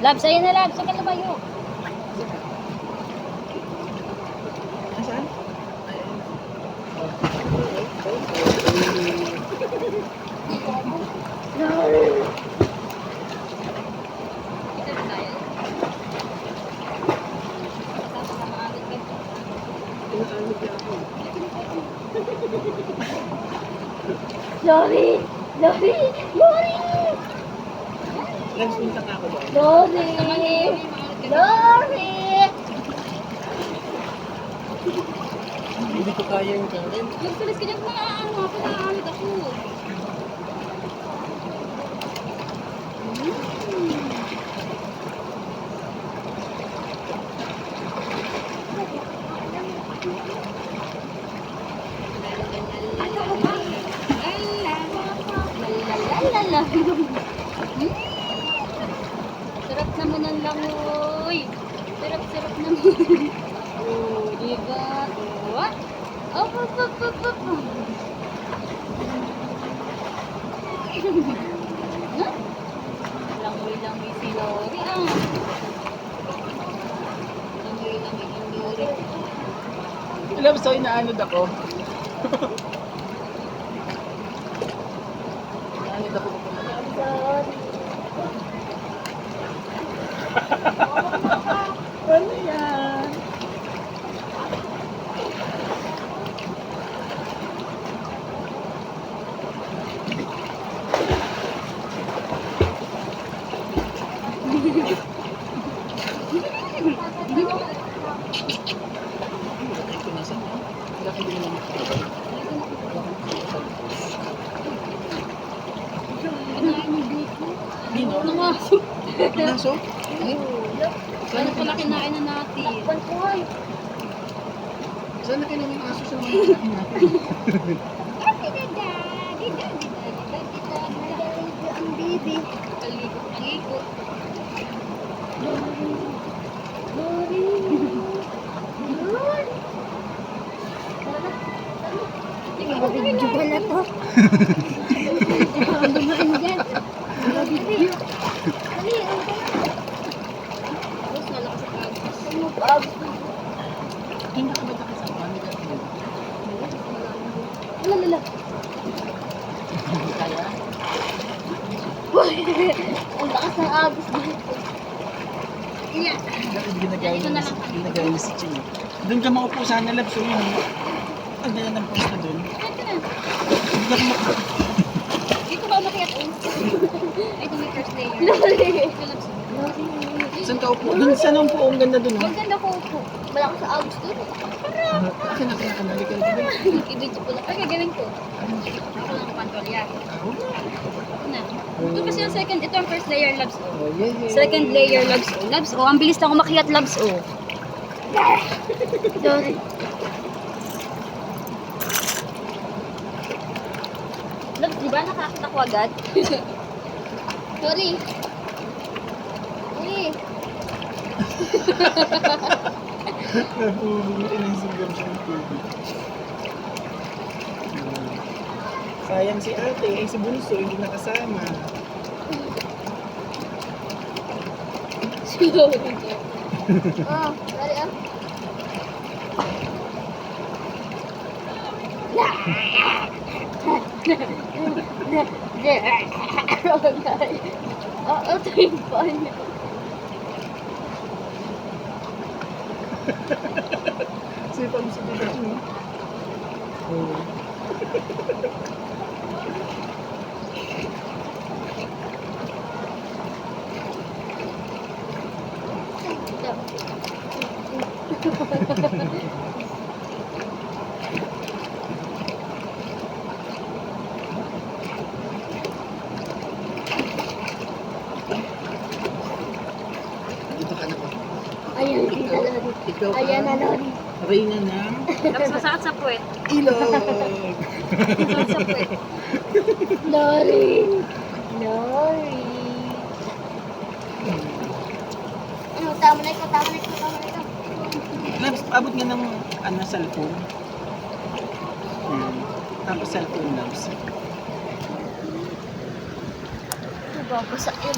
Labs, ayun na Labs. Huwag ka lumayo. Nasaan? Ito na tayo. Inaanod niya ako. Lori! Lori! Lori! Lance, punta ka ako ba? Lori! Lori! Hindi ko kaya yung Karen. Magtulis ka dyan, maaano ako, naaanod ako. Lalala. Sarap naman ang langoy. Sarap naman. Oh, diba? What? Oh, Langoy-langoy si Lori, ah. Langoy-langoy si Lori. Alam, so inaanod ako. Inaanod ako. Ano yan? Ito nasa. Laki din naman. Dino? Ano nga? Pinaso? Ano pala kinain na natin? Saan na kayo ng aso sa mga kinain natin? Ang baby. Kalikot. Lori. Video pala to. Dumaan dyan. Video. Dali, tapos nalakas sa pag. Hindi ka ba nakasama? Hindi ka ba? Lala. Kaya? Ang lakas ng agos dito. Iya. Dahil ginagaya ni si Chino. Doon ka maupo sana, Labs. So yun. Ang ganda ng post na doon. Ito na. Hindi ka maupo. Dito ba umakyat? Ay, ito may first layer. Lori. Saan ka upo? Doon saan ang upo? Ang ganda doon. Maganda ko po. Malakas sa agos doon. Kasi nakanali ka rin. I-video ko lang. Okay, gawin ko. Ako lang control yan. Ito na. Ito kasi yung second. Ito ang first layer, Labs. Oh, yeah. Second layer, Labs. Labs, ang bilis na umakyat, Labs. Sorry. Labs, di ba nakakita ko agad? Sorry. Napubuti ng sigam siyang tubig. Sayang si ate, ay si Bunso, hindi nakasama. Oh, sorry ah. Ito yung fun. Sipag si Pikachu. Oo. Dito ka na po. Ayan, dito Lori. Ikaw Ayan na ang Lori. Reyna ng Tapos masakit sa puwet. Ilog. Masakit sa puwet. Lori. Lori. Ano, tama na ikaw. Labs, abot nga ng cellphone. Tapos cellphone, Labs. Nababasa yun.